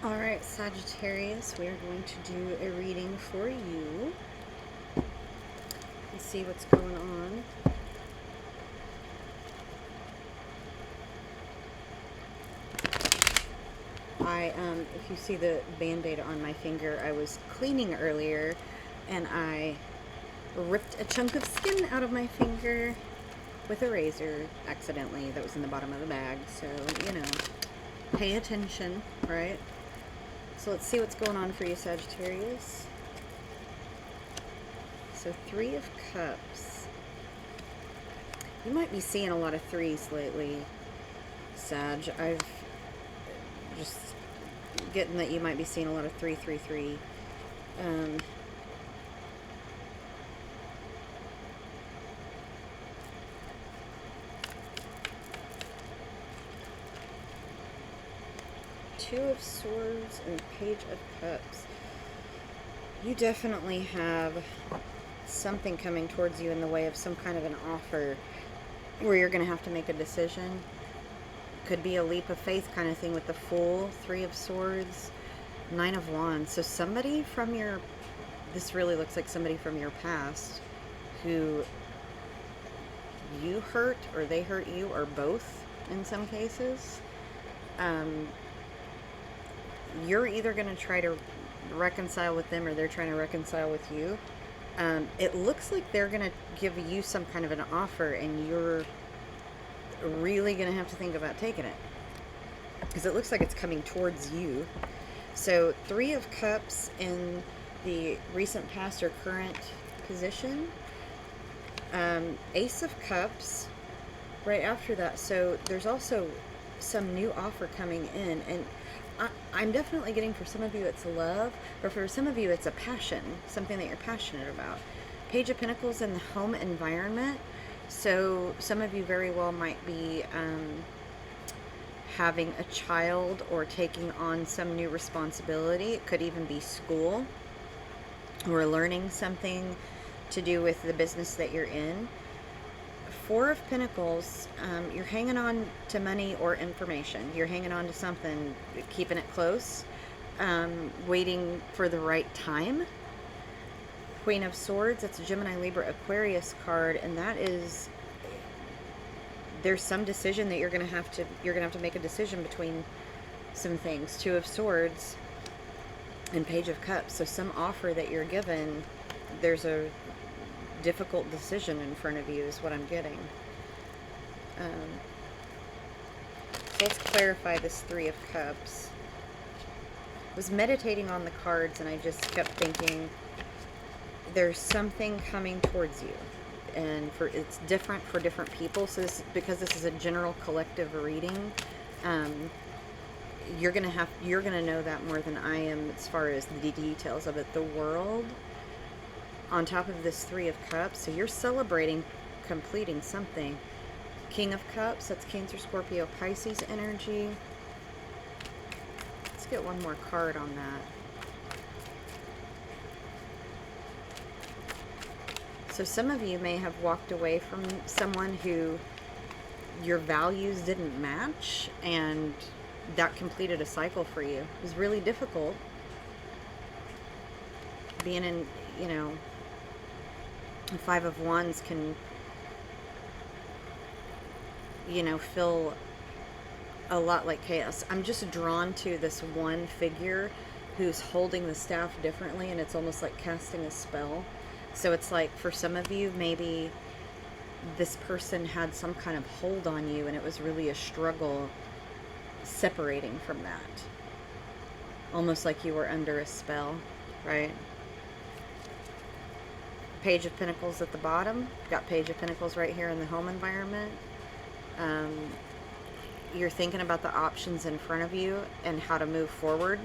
Alright, Sagittarius, we are going to do a reading for you and see what's going on. If you see the band-aid on my finger, I was cleaning earlier and I ripped a chunk of skin out of my finger with a razor accidentally that was in the bottom of the bag. So, pay attention, right? So let's see what's going on for you, Sagittarius. So 3 of Cups. You might be seeing a lot of 3s lately, Sag. I've just getting that you might be seeing a lot of 333. Two of Swords and Page of Cups. You definitely have something coming towards you in the way of some kind of an offer where you're going to have to make a decision. Could be a leap of faith kind of thing with the Fool, 3 of Swords, 9 of Wands. So somebody from your, this really looks like somebody from your past who you hurt or they hurt you, or both in some cases. You're either going to try to reconcile with them or they're trying to reconcile with you. It looks like they're going to give you some kind of an offer and you're really going to have to think about taking it, because it looks like it's coming towards you. So 3 of Cups in the recent past or current position. Ace of Cups right after that. So there's also some new offer coming in, and I'm definitely getting, for some of you it's love, or for some of you it's a passion, something that you're passionate about. Page of Pentacles in the home environment. So some of you very well might be having a child or taking on some new responsibility. It could even be school or learning something to do with the business that you're in. 4 of Pentacles, you're hanging on to money or information. You're hanging on to something, keeping it close, waiting for the right time. Queen of Swords, that's a Gemini, Libra, Aquarius card, and that is, there's some decision that you're gonna have to make a decision between some things. 2 of Swords and Page of Cups. So some offer that you're given, there's a difficult decision in front of you is what I'm getting. So let's clarify this 3 of Cups. I was meditating on the cards and I just kept thinking there's something coming towards you, and it's different for different people. So because this is a general collective reading, you're gonna know that more than I am as far as the details of it. The world on top of this 3 of Cups, so you're celebrating completing something. King of Cups, that's Cancer, Scorpio, Pisces energy. Let's get one more card on that. So some of you may have walked away from someone who your values didn't match, and that completed a cycle for you. It was really difficult being in, the 5 of Wands can, feel a lot like chaos. I'm just drawn to this one figure who's holding the staff differently, and it's almost like casting a spell. So it's like, for some of you, maybe this person had some kind of hold on you and it was really a struggle separating from that. Almost like you were under a spell, right? Page of Pentacles at the bottom. Got Page of Pentacles right here in the home environment. You're thinking about the options in front of you and how to move forward.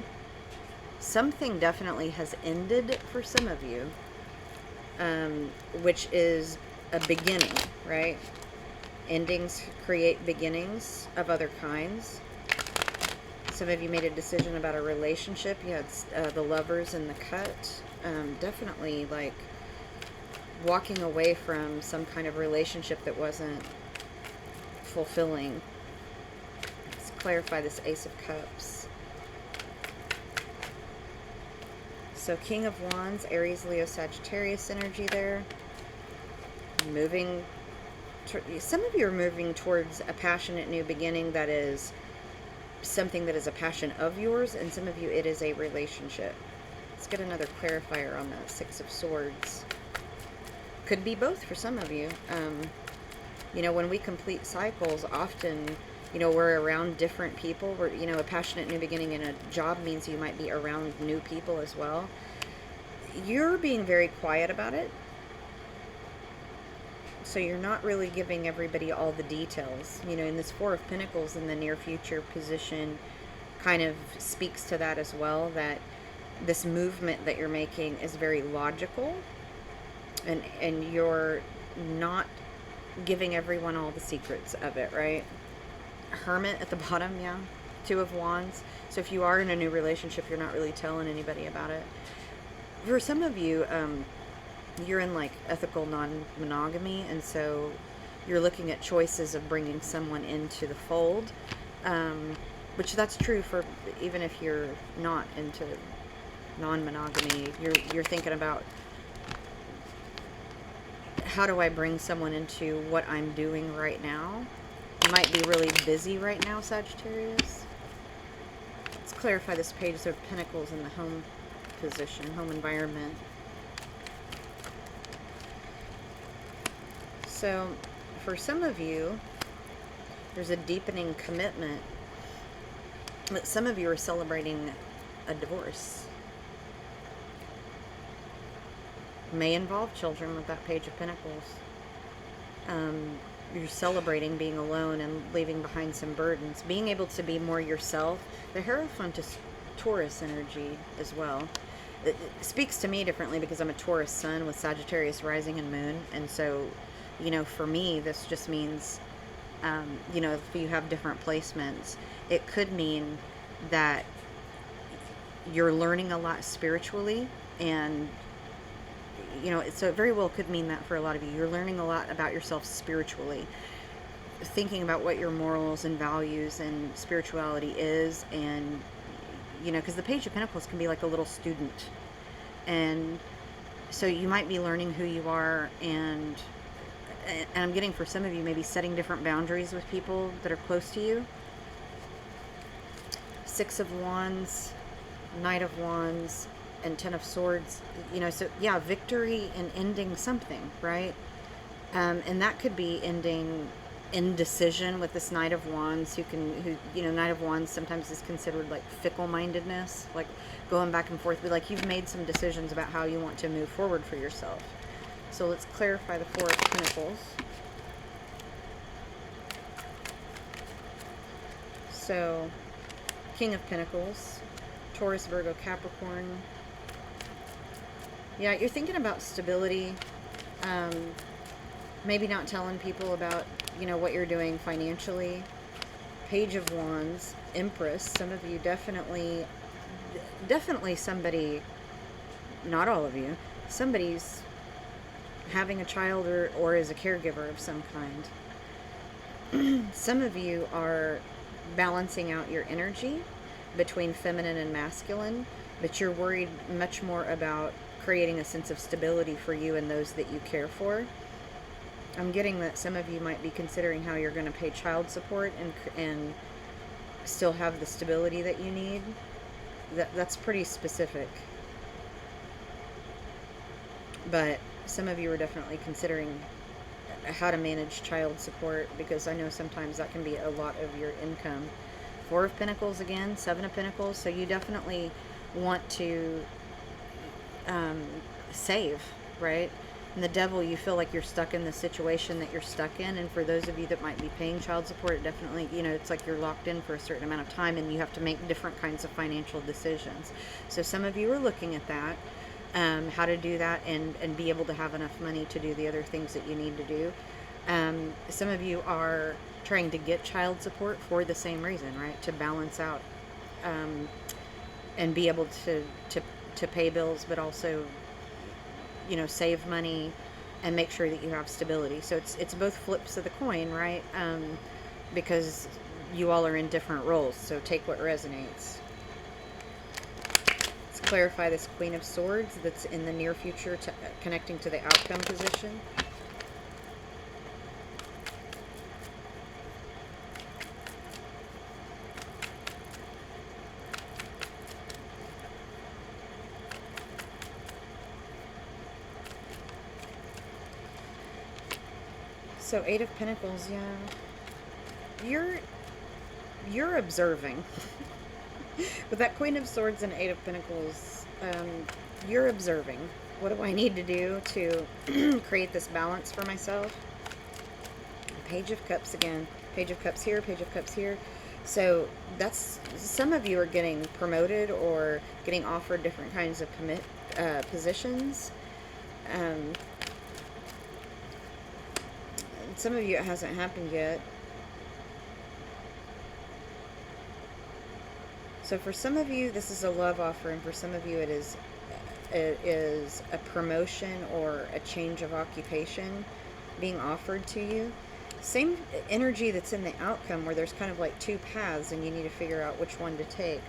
Something definitely has ended for some of you, which is a beginning, right? Endings create beginnings of other kinds. Some of you made a decision about a relationship. You had the Lovers in the cut. Definitely like walking away from some kind of relationship that wasn't fulfilling. Let's clarify this Ace of Cups. So King of Wands, Aries, Leo, Sagittarius energy there. Moving, some of you are moving towards a passionate new beginning that is something that is a passion of yours, and some of you it is a relationship. Let's get another clarifier on that. Six of Swords. Could be both for some of you. You know, when we complete cycles, often, you know, we're around different people. We're, you know, a passionate new beginning in a job means you might be around new people as well. You're being very quiet about it. So you're not really giving everybody all the details. You know, in this Four of Pentacles in the near future position kind of speaks to that as well, that this movement that you're making is very logical, and you're not giving everyone all the secrets of it, right? Hermit at the bottom, yeah. Two of Wands. So if you are in a new relationship, you're not really telling anybody about it. For some of you, you're in like ethical non-monogamy, and so you're looking at choices of bringing someone into the fold, which that's true for even if you're not into non-monogamy. You're thinking about, how do I bring someone into what I'm doing right now? You might be really busy right now, Sagittarius. Let's clarify this Page of Pentacles in the home position, home environment. So, for some of you, there's a deepening commitment. But some of you are celebrating a divorce. May involve children with that Page of Pentacles. You're celebrating being alone and leaving behind some burdens. Being able to be more yourself. The Hierophant is Taurus energy as well. It speaks to me differently because I'm a Taurus sun with Sagittarius rising and moon. And so, you know, for me, this just means, you know, if you have different placements, it could mean that you're learning a lot spiritually, and you know, so it very well could mean that for a lot of you. You're learning a lot about yourself spiritually, thinking about what your morals and values and spirituality is, and, you know, because the Page of Pentacles can be like a little student. And so you might be learning who you are, and I'm getting for some of you maybe setting different boundaries with people that are close to you. Six of Wands, Knight of Wands, and Ten of Swords. You know, so yeah, victory in ending something, right? And that could be ending indecision with this Knight of Wands, who you know, Knight of Wands sometimes is considered like fickle-mindedness, like going back and forth, but like you've made some decisions about how you want to move forward for yourself. So let's clarify the Four of Pentacles. So, King of Pentacles, Taurus, Virgo, Capricorn. Yeah, you're thinking about stability. Maybe not telling people about, you know, what you're doing financially. Page of Wands, Empress. Some of you definitely somebody, not all of you, somebody's having a child or is a caregiver of some kind. Some of you are balancing out your energy between feminine and masculine, but you're worried much more about creating a sense of stability for you and those that you care for. I'm getting that some of you might be considering how you're going to pay child support and still have the stability that you need. That's pretty specific. But some of you are definitely considering how to manage child support, because I know sometimes that can be a lot of your income. Four of Pentacles again, Seven of Pentacles. So you definitely want to save, right? And the Devil, you feel like you're stuck in the situation that you're stuck in. And for those of you that might be paying child support, it definitely, you know, it's like you're locked in for a certain amount of time and you have to make different kinds of financial decisions. So some of you are looking at that, how to do that and be able to have enough money to do the other things that you need to do. Some of you are trying to get child support for the same reason, right? To balance out and be able to pay bills, but also, you know, save money and make sure that you have stability. So it's both flips of the coin, right? Because you all are in different roles. So take what resonates. Let's clarify this Queen of Swords that's in the near future, connecting to the outcome position. So 8 of Pentacles, yeah. You're observing. With that Queen of Swords and 8 of Pentacles, you're observing. What do I need to do to create this balance for myself? Page of Cups again. Page of Cups here, Page of Cups here. So that's, some of you are getting promoted or getting offered different kinds of positions. Some of you, it hasn't happened yet. So for some of you, this is a love offer, and for some of you, it is a promotion or a change of occupation being offered to you. Same energy that's in the outcome, where there's kind of like two paths and you need to figure out which one to take.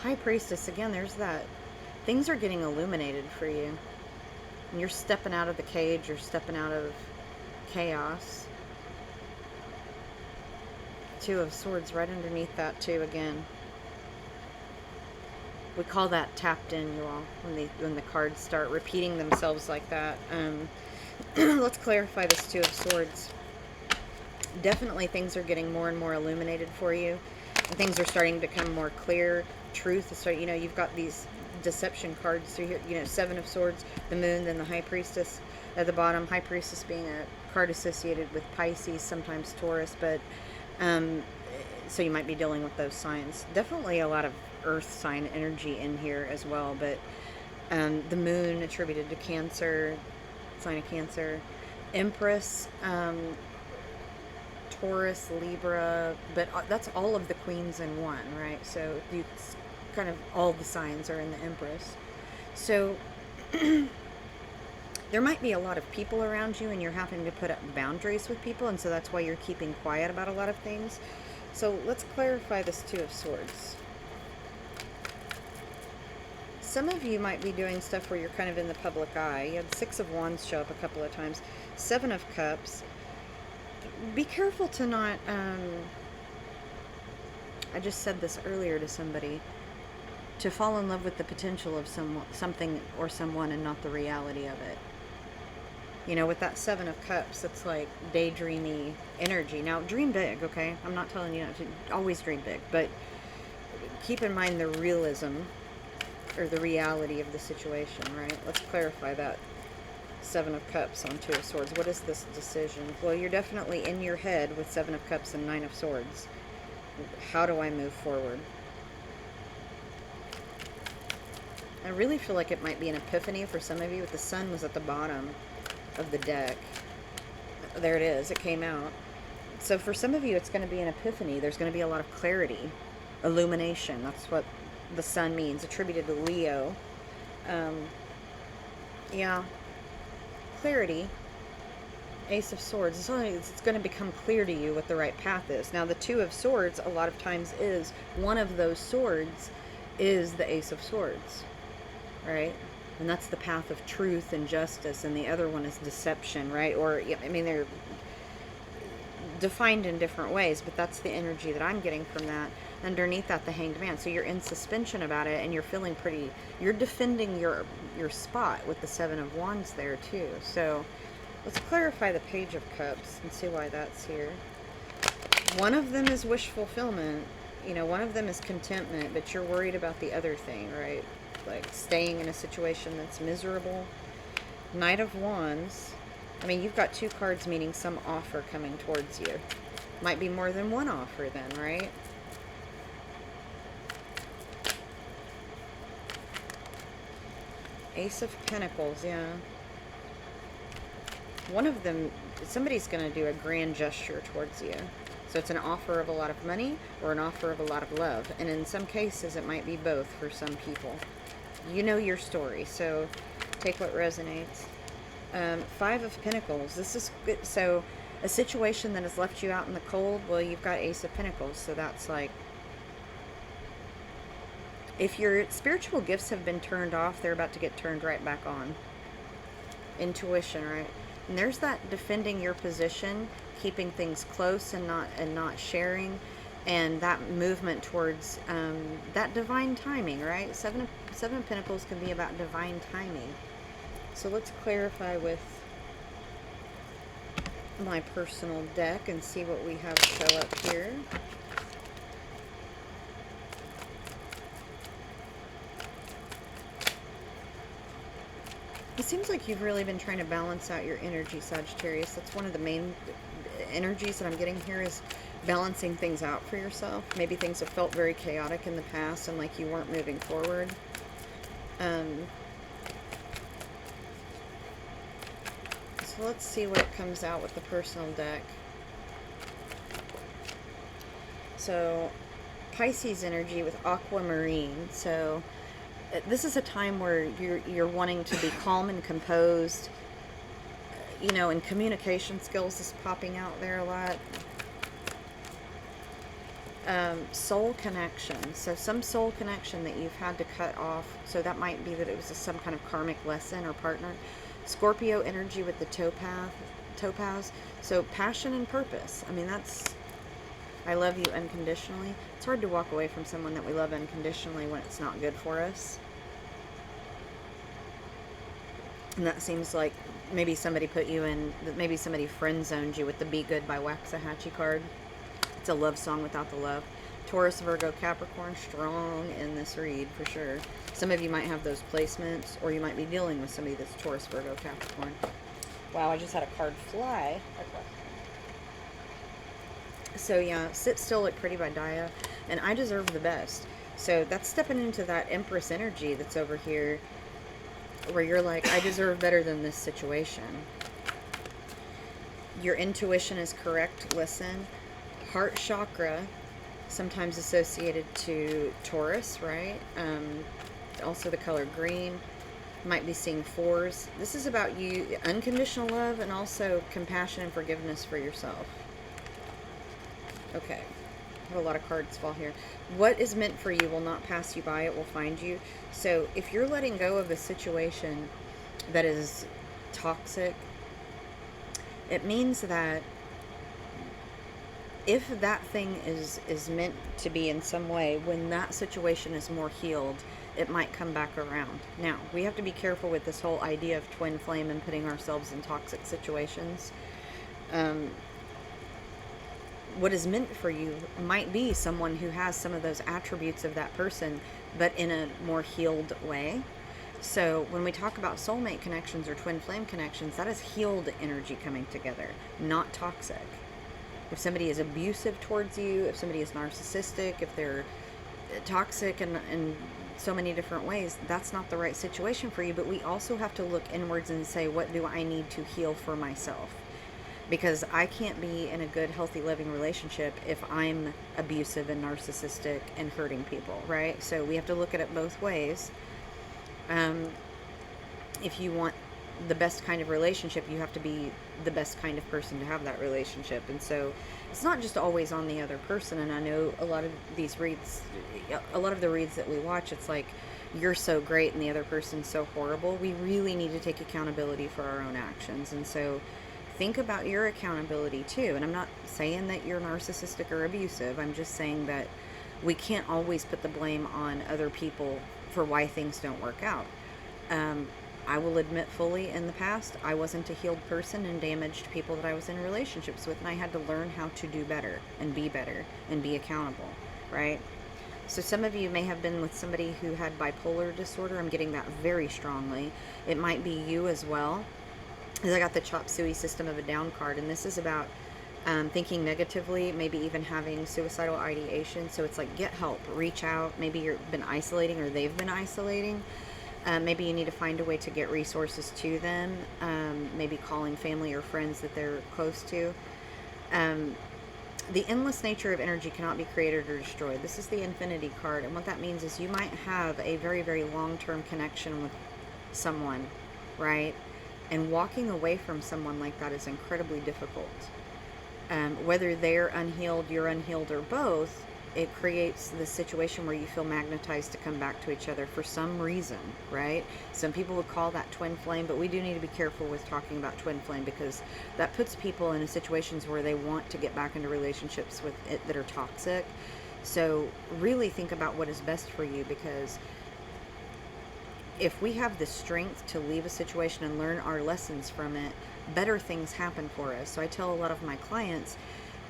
High Priestess, again, there's that. Things are getting illuminated for you. And you're stepping out of the cage, you're stepping out of chaos. 2 of Swords right underneath that too again. We call that tapped in, you all, when the cards start repeating themselves like that. Let's clarify this 2 of Swords. Definitely things are getting more and more illuminated for you. And things are starting to become more clear. Truth is starting, you've got these deception cards through here. 7 of Swords, the Moon, then the High Priestess at the bottom. High Priestess being a card associated with Pisces, sometimes Taurus, but so you might be dealing with those signs. Definitely a lot of earth sign energy in here as well, but the Moon attributed to Cancer, sign of Cancer. Empress, Taurus, Libra, but that's all of the queens in one, right? So you kind of, all the signs are in the Empress. So there might be a lot of people around you and you're having to put up boundaries with people, and so that's why you're keeping quiet about a lot of things. So let's clarify this 2 of Swords. Some of you might be doing stuff where you're kind of in the public eye. You had 6 of Wands show up a couple of times. 7 of Cups. Be careful to not, I just said this earlier to somebody, to fall in love with the potential of something or someone and not the reality of it. With that 7 of Cups, it's like daydreamy energy. Now, dream big, okay? I'm not telling you not to always dream big, but keep in mind the realism or the reality of the situation, right? Let's clarify that 7 of Cups on 2 of Swords. What is this decision? Well, you're definitely in your head with 7 of Cups and 9 of Swords. How do I move forward? I really feel like it might be an epiphany for some of you. With the Sun was at the bottom of the deck. There it is. It came out. So for some of you, it's going to be an epiphany. There's going to be a lot of clarity, illumination. That's what the Sun means, attributed to Leo. Yeah. Clarity. Ace of Swords. It's going to become clear to you what the right path is. Now, the 2 of Swords, a lot of times, is one of those swords is the Ace of Swords, right? And that's the path of truth and justice, and the other one is deception, right? Or, I mean, they're defined in different ways, but that's the energy that I'm getting from that. Underneath that, the Hanged Man. So you're in suspension about it, and you're feeling pretty, you're defending your spot with the 7 of Wands there too. So let's clarify the Page of Cups and see why that's here. One of them is wish fulfillment, one of them is contentment, but you're worried about the other thing, right? Like staying in a situation that's miserable. Knight of Wands. I mean, you've got 2 cards meaning some offer coming towards you. Might be more than one offer then, right? Ace of Pentacles, yeah. One of them, somebody's going to do a grand gesture towards you. So it's an offer of a lot of money or an offer of a lot of love. And in some cases, it might be both for some people. You know your story, so take what resonates. 5 of Pentacles. This is good. So a situation that has left you out in the cold, well, you've got Ace of Pentacles. So that's like If your spiritual gifts have been turned off, they're about to get turned right back on. Intuition, right? And there's that defending your position, keeping things close and not sharing, and that movement towards that divine timing, right? Seven of Pentacles can be about divine timing. So let's clarify with my personal deck and see what we have show up here. It seems like you've really been trying to balance out your energy, Sagittarius. That's one of the main energies that I'm getting here, is balancing things out for yourself. Maybe things have felt very chaotic in the past and like you weren't moving forward. So let's see what comes out with the personal deck. So Pisces energy with aquamarine. So this is a time where you're wanting to be calm and composed, you know, and communication skills is popping out there a lot. Soul connection. So some soul connection that you've had to cut off. So that might be that it was some kind of karmic lesson or partner. Scorpio energy with the topaz. So passion and purpose. I mean, that's, I love you unconditionally. It's hard to walk away from someone that we love unconditionally when it's not good for us. And that seems like maybe somebody put you in, maybe somebody friend zoned you with the Be Good by Waxahachie card. It's a love song without the love. Taurus, Virgo, Capricorn, strong in this read for sure. Some of you might have those placements, or you might be dealing with somebody that's Taurus, Virgo, Capricorn. Wow, I just had a card fly. So yeah, Sit Still, Look Pretty by Daya, and I Deserve the Best. So that's stepping into that Empress energy that's over here, where you're like, I deserve better than this situation. Your intuition is correct. Listen. Heart chakra, sometimes associated to Taurus, right? Also the color green. Might be seeing fours. This is about you, unconditional love, and also compassion and forgiveness for yourself. Okay. I have a lot of cards fall here. What is meant for you will not pass you by. It will find you. So if you're letting go of a situation that is toxic, it means that if that thing is meant to be in some way, when that situation is more healed, it might come back around. Now, we have to be careful with this whole idea of twin flame and putting ourselves in toxic situations. What is meant for you might be someone who has some of those attributes of that person, but in a more healed way. So when we talk about soulmate connections or twin flame connections, that is healed energy coming together, not toxic. If somebody is abusive towards you, if somebody is narcissistic, if they're toxic in so many different ways, that's not the right situation for you. But we also have to look inwards and say, what do I need to heal for myself? Because I can't be in a good, healthy, loving relationship if I'm abusive and narcissistic and hurting people, right? So we have to look at it both ways. If you want the best kind of relationship, you have to be the best kind of person to have that relationship. And so it's not just always on the other person. And I know a lot of these reads, a lot of the reads that we watch, it's like, you're so great and the other person's so horrible. We really need to take accountability for our own actions. And so think about your accountability too. And I'm not saying that you're narcissistic or abusive. I'm just saying that we can't always put the blame on other people for why things don't work out. I will admit fully, in the past, I wasn't a healed person and damaged people that I was in relationships with, and I had to learn how to do better and be accountable, right? So some of you may have been with somebody who had bipolar disorder. I'm getting that very strongly. It might be you as well, because I got the chop suey system of a down card, and this is about thinking negatively, maybe even having suicidal ideation. So it's like, get help, reach out. Maybe you've been isolating, or they've been isolating. Maybe you need to find a way to get resources to them. Maybe calling family or friends that they're close to. The endless nature of energy cannot be created or destroyed. This is the Infinity card, and what that means is you might have a very, very long-term connection with someone, right? And walking away from someone like that is incredibly difficult. Whether they're unhealed, you're unhealed, or both, it creates this situation where you feel magnetized to come back to each other for some reason, right? Some people would call that twin flame, but we do need to be careful with talking about twin flame, because that puts people in situations where they want to get back into relationships with it that are toxic. So really think about what is best for you, because if we have the strength to leave a situation and learn our lessons from it, better things happen for us. So I tell a lot of my clients,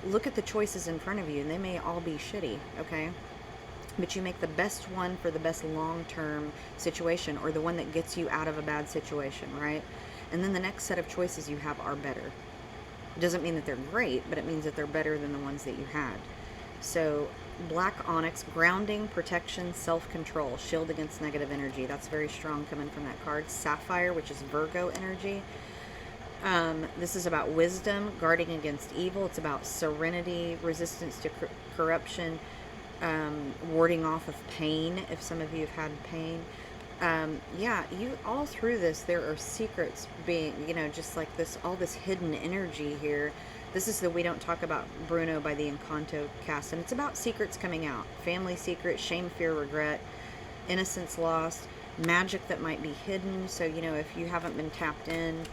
look at the choices in front of you, and they may all be shitty, okay? But you make the best one for the best long-term situation, or the one that gets you out of a bad situation, right? And then the next set of choices you have are better. It doesn't mean that they're great, but it means that they're better than the ones that you had. So black onyx, grounding, protection, self-control, shield against negative energy. That's very strong coming from that card. Sapphire, which is Virgo energy. This is about wisdom, guarding against evil. It's about serenity, resistance to corruption, warding off of pain, if some of you have had pain. Yeah, you all through this, there are secrets being, just like this, all this hidden energy here. This is the We Don't Talk About Bruno by the Encanto cast, and it's about secrets coming out. Family secrets, shame, fear, regret, innocence lost, magic that might be hidden. So, if you haven't been tapped in,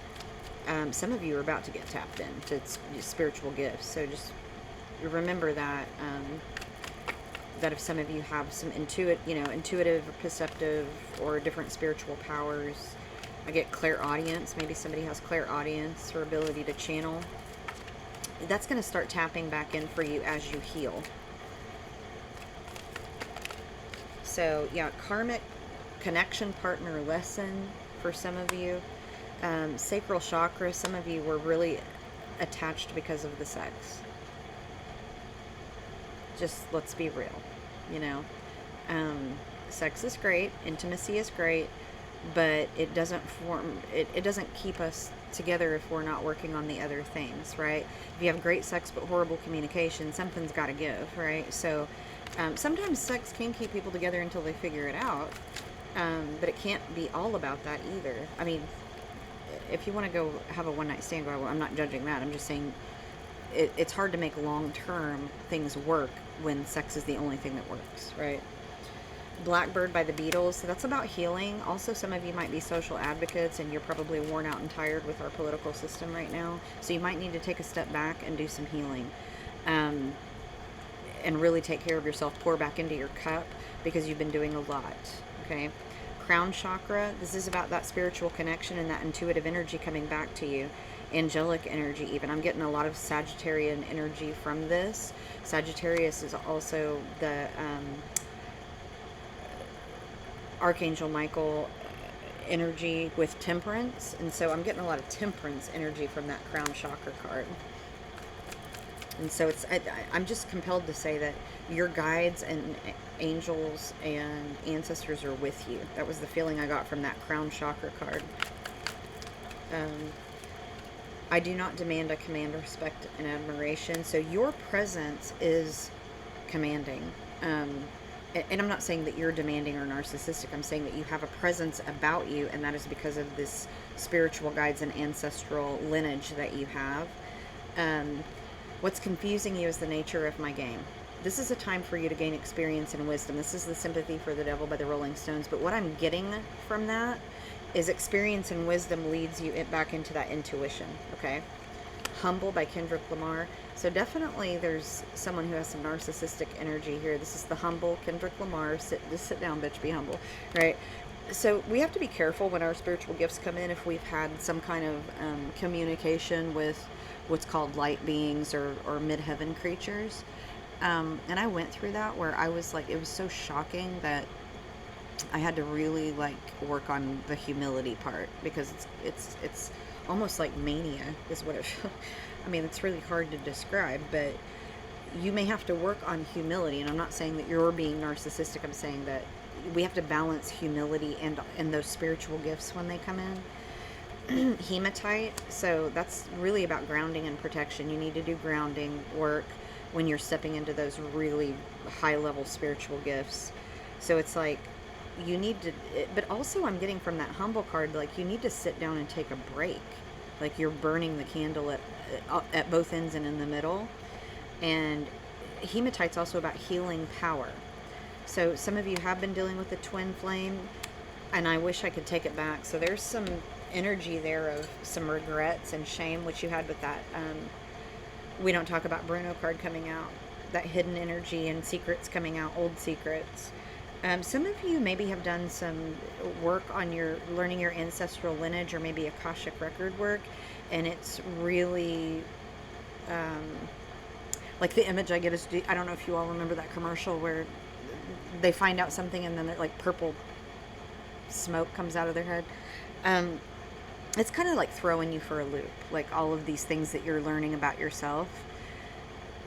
some of you are about to get tapped in to spiritual gifts. So just remember that, that if some of you have some intuitive, perceptive, or different spiritual powers, I get clairaudience. Maybe somebody has clairaudience or ability to channel. That's going to start tapping back in for you as you heal. So yeah, karmic connection, partner, lesson for some of you. Sacral chakra, some of you were really attached because of the sex. Just let's be real, sex is great, intimacy is great, but it doesn't it doesn't keep us together if we're not working on the other things, right? If you have great sex but horrible communication, something's got to give, right? So sometimes sex can keep people together until they figure it out, but it can't be all about that either. I mean, if you want to go have a one-night stand, I'm not judging that. I'm just saying it's hard to make long-term things work when sex is the only thing that works, right? Blackbird by the Beatles. So that's about healing. Also, some of you might be social advocates, and you're probably worn out and tired with our political system right now. So you might need to take a step back and do some healing, and really take care of yourself. Pour back into your cup, because you've been doing a lot, okay? Crown chakra. This is about that spiritual connection and that intuitive energy coming back to you. Angelic energy even. I'm getting a lot of Sagittarian energy from this. Sagittarius is also the Archangel Michael energy with temperance, and so I'm getting a lot of temperance energy from that crown chakra card. And so I'm just compelled to say that your guides and angels and ancestors are with you. That was the feeling I got from that crown chakra card. I do not demand, I command respect and admiration. So your presence is commanding. And I'm not saying that you're demanding or narcissistic. I'm saying that you have a presence about you, and that is because of this spiritual guides and ancestral lineage that you have. What's confusing you is the nature of my game. This is a time for you to gain experience and wisdom. This is the Sympathy for the Devil by the Rolling Stones. But what I'm getting from that is experience and wisdom leads you back into that intuition, okay? Humble by Kendrick Lamar. So definitely there's someone who has some narcissistic energy here. This is the humble Kendrick Lamar. Just sit down, bitch, be humble, right? So we have to be careful when our spiritual gifts come in if we've had some kind of communication with what's called light beings or mid-heaven creatures. And I went through that where I was like, it was so shocking that I had to really like work on the humility part, because it's almost like mania is what it I mean, it's really hard to describe, but you may have to work on humility. And I'm not saying that you're being narcissistic. I'm saying that we have to balance humility and those spiritual gifts when they come in. Hematite. So that's really about grounding and protection. You need to do grounding work when you're stepping into those really high level spiritual gifts. So it's like you need to, but also I'm getting from that humble card, like you need to sit down and take a break. Like you're burning the candle at both ends and in the middle. And hematite's also about healing power. So some of you have been dealing with the twin flame, and I wish I could take it back. So there's some energy there of some regrets and shame, which you had with that. We don't talk about Bruno card coming out, that hidden energy and secrets coming out, old secrets. Some of you maybe have done some work on your learning your ancestral lineage, or maybe Akashic record work, and it's really like the image I get is, I don't know if you all remember that commercial where they find out something and then like purple smoke comes out of their head. It's kind of like throwing you for a loop, like all of these things that you're learning about yourself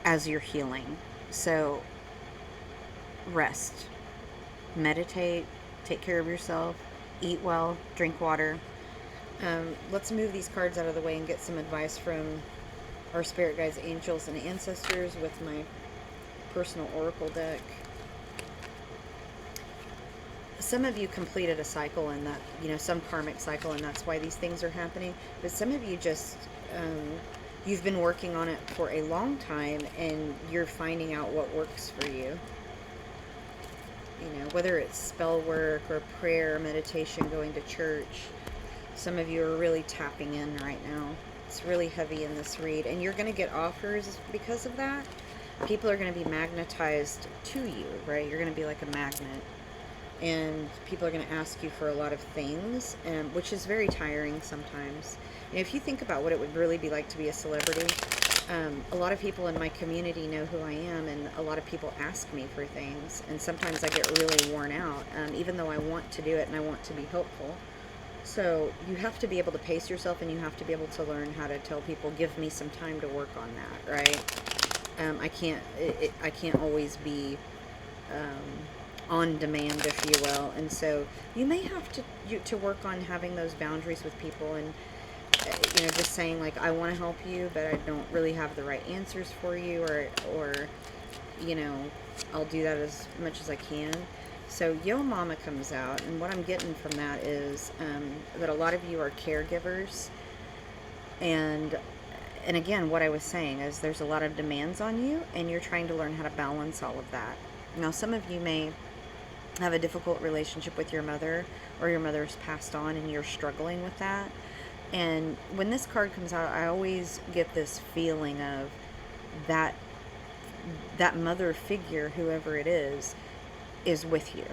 as you're healing. So rest, meditate, take care of yourself, eat well, drink water. Let's move these cards out of the way and get some advice from our spirit guides, angels, and ancestors with my personal oracle deck. Some of you completed a cycle, and that, some karmic cycle, and that's why these things are happening. But some of you just, you've been working on it for a long time, and you're finding out what works for you. Whether it's spell work or prayer, meditation, going to church. Some of you are really tapping in right now. It's really heavy in this read, and you're going to get offers because of that. People are going to be magnetized to you, right? You're going to be like a magnet. And people are going to ask you for a lot of things, which is very tiring sometimes. If you think about what it would really be like to be a celebrity, a lot of people in my community know who I am, and a lot of people ask me for things, and sometimes I get really worn out, even though I want to do it and I want to be helpful. So you have to be able to pace yourself, and you have to be able to learn how to tell people, give me some time to work on that, right? I can't always be on demand, if you will, and so you may have to work on having those boundaries with people, and just saying like, I want to help you, but I don't really have the right answers for you, or I'll do that as much as I can. So Yo Mama comes out, and what I'm getting from that is that a lot of you are caregivers, and again, what I was saying is there's a lot of demands on you, and you're trying to learn how to balance all of that. Now, some of you may have a difficult relationship with your mother, or your mother's passed on and you're struggling with that. And when this card comes out, I always get this feeling of that mother figure, whoever it is with you.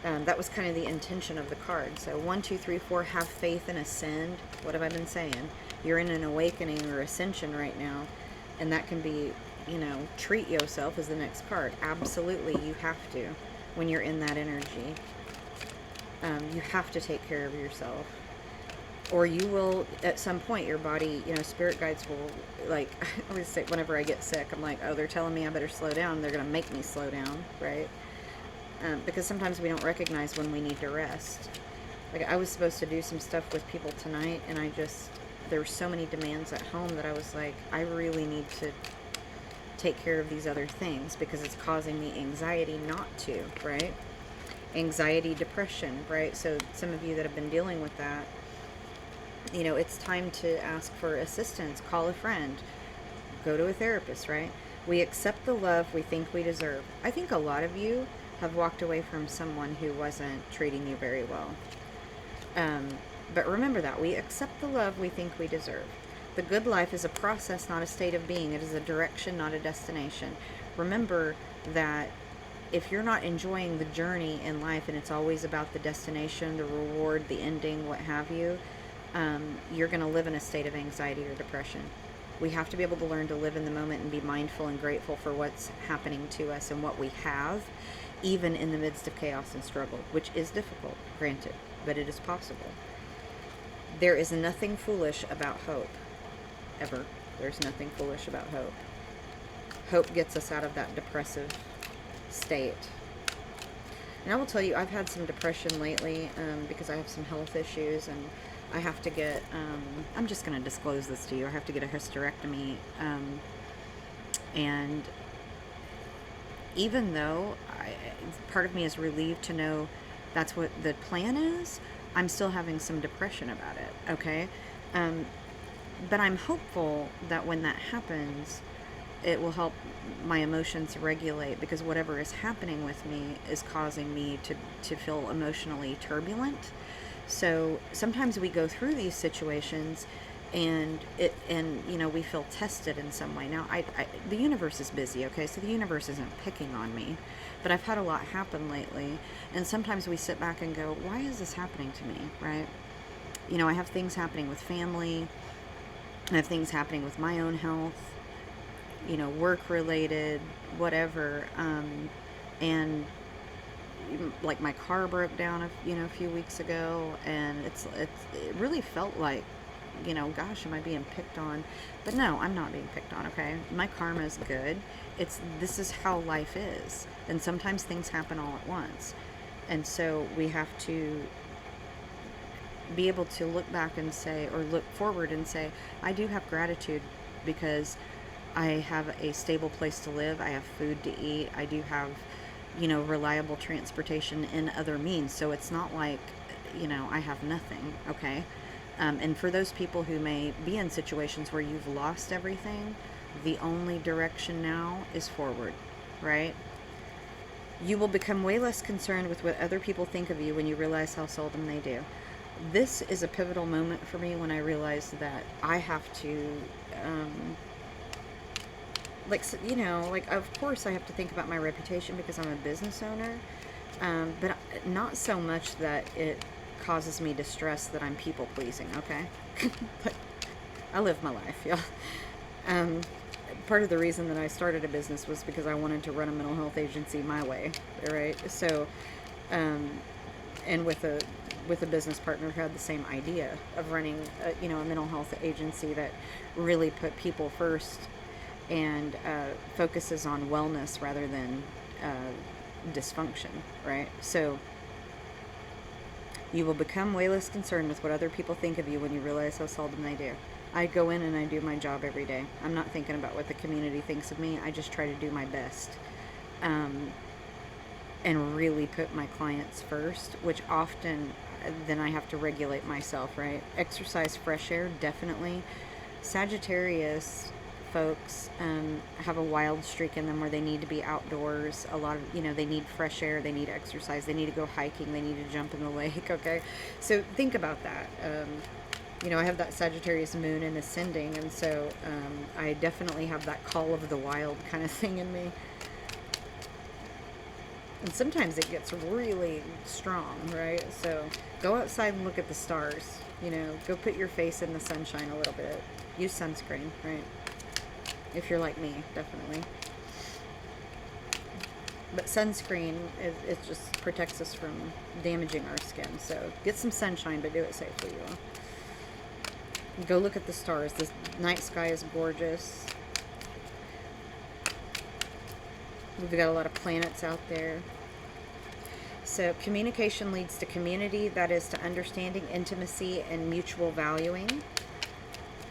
That was kind of the intention of the card. So 1, 2, 3, 4, have faith and ascend. What have I been saying? You're in an awakening or ascension right now, and that can be, treat yourself as the next card. Absolutely, you have to. When you're in that energy, you have to take care of yourself, or you will, at some point, your body, spirit guides will, like, I always say, whenever I get sick, I'm like, oh, they're telling me I better slow down. They're going to make me slow down, right? Because sometimes we don't recognize when we need to rest. Like, I was supposed to do some stuff with people tonight, and there were so many demands at home that I was like, I really need to take care of these other things, because it's causing me anxiety not to, right? Anxiety, depression, right? So some of you that have been dealing with that, it's time to ask for assistance, call a friend, go to a therapist, right? We accept the love we think we deserve. I think a lot of you have walked away from someone who wasn't treating you very well. But remember that. We accept the love we think we deserve. The good life is a process, not a state of being. It is a direction, not a destination. Remember that if you're not enjoying the journey in life, and it's always about the destination, the reward, the ending, what have you, you're going to live in a state of anxiety or depression. We have to be able to learn to live in the moment and be mindful and grateful for what's happening to us and what we have, even in the midst of chaos and struggle, which is difficult, granted, but it is possible. There is nothing foolish about hope. Ever. There's nothing foolish about hope. Hope gets us out of that depressive state. And I will tell you, I've had some depression lately because I have some health issues, and I have to get, I'm just going to disclose this to you, I have to get a hysterectomy, and even though part of me is relieved to know that's what the plan is, I'm still having some depression about it, okay? But I'm hopeful that when that happens, it will help my emotions regulate, because whatever is happening with me is causing me to feel emotionally turbulent. So sometimes we go through these situations and we feel tested in some way. Now the universe is busy, okay? So the universe isn't picking on me, but I've had a lot happen lately, and sometimes we sit back and go, why is this happening to me, right? I have things happening with family, I have things happening with my own health, work related, whatever, and like my car broke down a few weeks ago, and it really felt like, gosh, am I being picked on? But no, I'm not being picked on, okay? My karma is good. This is how life is. And sometimes things happen all at once. And so we have to be able to look back and say, or look forward and say, I do have gratitude because I have a stable place to live. I have food to eat. I do have, reliable transportation in other means. So it's not like, I have nothing, okay? And for those people who may be in situations where you've lost everything, the only direction now is forward, right? You will become way less concerned with what other people think of you when you realize how seldom they do. This is a pivotal moment for me when I realized that I have to, of course I have to think about my reputation because I'm a business owner, but not so much that it causes me distress that I'm people pleasing, okay? But I live my life, y'all. Part of the reason that I started a business was because I wanted to run a mental health agency my way, right? So, and with a business partner who had the same idea of running a mental health agency that really put people first and focuses on wellness rather than dysfunction, right? So you will become way less concerned with what other people think of you when you realize how seldom they do. I go in and I do my job every day. I'm not thinking about what the community thinks of me. I just try to do my best. And really put my clients first, which often then I have to regulate myself, right? Exercise, fresh air, definitely. Sagittarius folks have a wild streak in them where they need to be outdoors. A lot of, they need fresh air, they need exercise, they need to go hiking, they need to jump in the lake, okay? So think about that. I have that Sagittarius moon in ascending, and so I definitely have that call of the wild kind of thing in me. And sometimes it gets really strong, right? So go outside and look at the stars. Go put your face in the sunshine a little bit. Use sunscreen, right? If you're like me, definitely. But sunscreen, it just protects us from damaging our skin. So get some sunshine, but do it safely, you all. Go look at the stars. The night sky is gorgeous. We've got a lot of planets out there. So communication leads to community. That is to understanding, intimacy, and mutual valuing.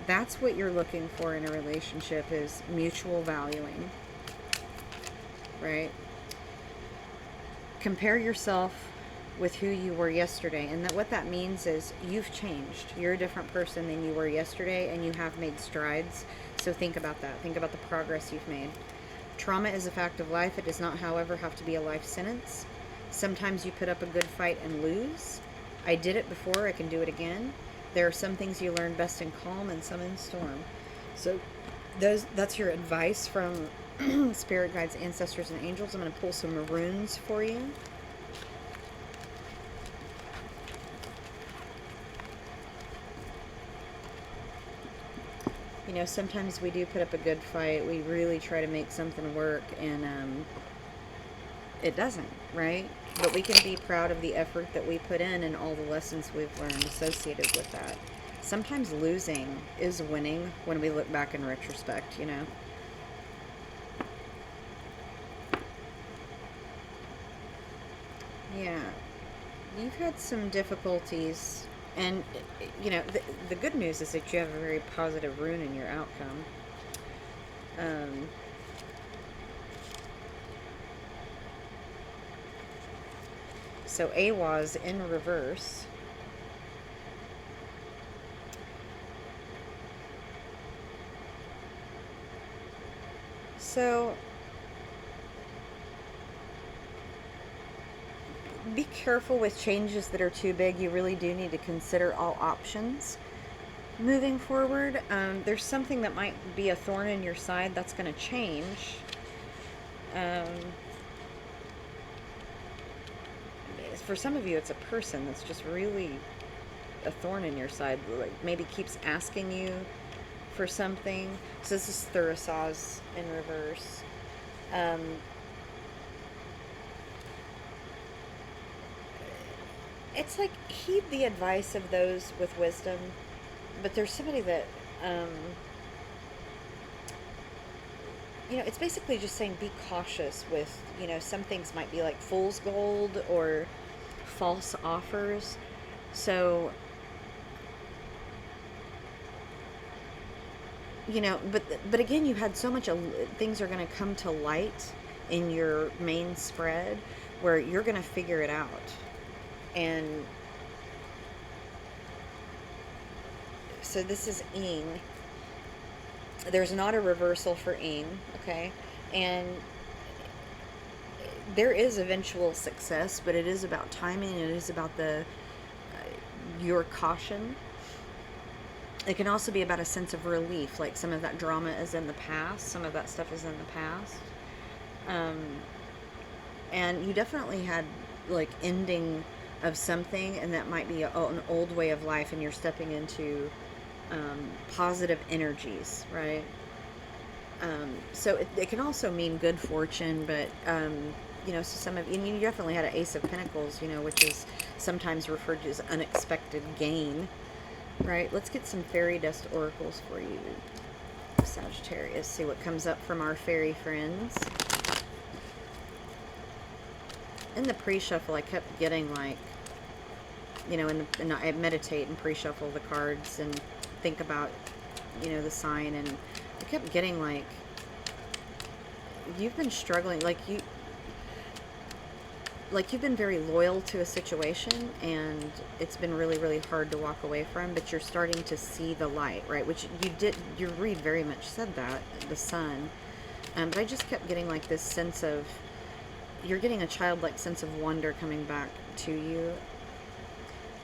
That's what you're looking for in a relationship, is mutual valuing, right? Compare yourself with who you were yesterday, and what that means is you've changed. You're a different person than you were yesterday, and you have made strides. So think about that. Think about the progress you've made. Trauma is a fact of life. It does not, however, have to be a life sentence. Sometimes you put up a good fight and lose. I did it before. I can do it again. There are some things you learn best in calm and some in storm. So that's your advice from spirit guides, ancestors, and angels. I'm going to pull some runes for you. Sometimes we do put up a good fight. We really try to make something work, and it doesn't, right? But we can be proud of the effort that we put in and all the lessons we've learned associated with that. Sometimes losing is winning when we look back in retrospect, Yeah. You've had some difficulties, and, the good news is that you have a very positive rune in your outcome. So Awaz in reverse. So be careful with changes that are too big. You really do need to consider all options moving forward. There's something that might be a thorn in your side that's going to change. For some of you, it's a person that's just really a thorn in your side. Like maybe keeps asking you for something. So this is Thurisaz in reverse. It's like heed the advice of those with wisdom, but there's somebody that it's basically just saying be cautious with, some things might be like fool's gold or false offers. So, but again, you had so much things are going to come to light in your main spread where you're going to figure it out. And so this is Ing. There's not a reversal for Ing, okay? And there is eventual success, but it is about timing. It is about your caution. It can also be about a sense of relief, like some of that drama is in the past, some of that stuff is in the past. And you definitely had like ending of something, and that might be an old way of life, and you're stepping into positive energies, right? So it can also mean good fortune, but so some of you definitely had an Ace of Pentacles, which is sometimes referred to as unexpected gain, right? Let's get some fairy dust oracles for you, Sagittarius. See what comes up from our fairy friends. In the pre-shuffle, I kept getting like, and I meditate and pre-shuffle the cards and think about, the sign, and I kept getting like, you've been struggling, like you've been very loyal to a situation, and it's been really, really hard to walk away from, but you're starting to see the light, right? Which your read very much said that, the sun. But I just kept getting like this sense of, you're getting a childlike sense of wonder coming back to you.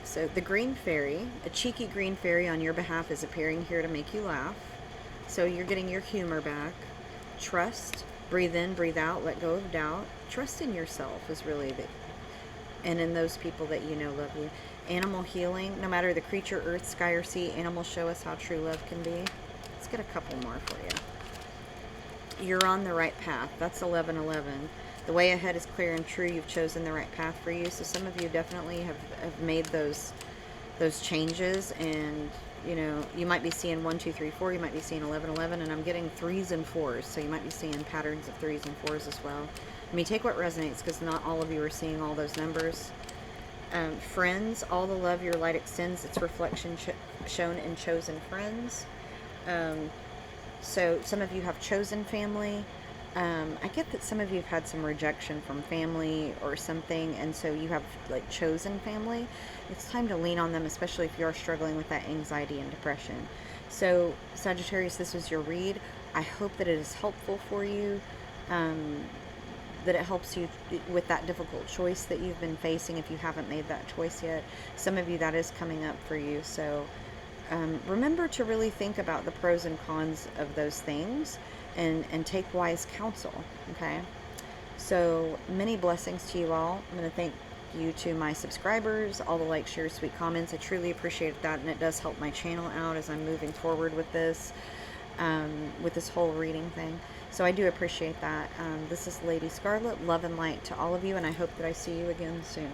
So the green fairy, a cheeky green fairy on your behalf, is appearing here to make you laugh. So you're getting your humor back. Trust, breathe in, breathe out, let go of doubt. Trust in yourself is really and in those people that love you. Animal healing, no matter the creature, earth, sky, or sea, animals show us how true love can be. Let's get a couple more for you. You're on the right path. That's 1111. The way ahead is clear and true. You've chosen the right path for you. So some of you definitely have made those changes, and you might be seeing 1, 2, 3, 4. You might be seeing 11, 11, and I'm getting 3s and 4s. So you might be seeing patterns of 3s and 4s as well. I mean, take what resonates, because not all of you are seeing all those numbers. Friends, all the love your light extends, its reflection shown in chosen friends. So some of you have chosen family. I get that some of you have had some rejection from family or something, and so you have like chosen family. It's time to lean on them, especially if you are struggling with that anxiety and depression. So Sagittarius, this was your read. I hope that it is helpful for you, that it helps you with that difficult choice that you've been facing if you haven't made that choice yet. Some of you, that is coming up for you. So remember to really think about the pros and cons of those things, and take wise counsel, okay? So many blessings to you all. I'm going to thank you to my subscribers, all the likes, shares, sweet comments. I truly appreciate that, and it does help my channel out as I'm moving forward with this whole reading thing. So I do appreciate that. This is Lady Scarlet. Love and light to all of you, and I hope that I see you again soon.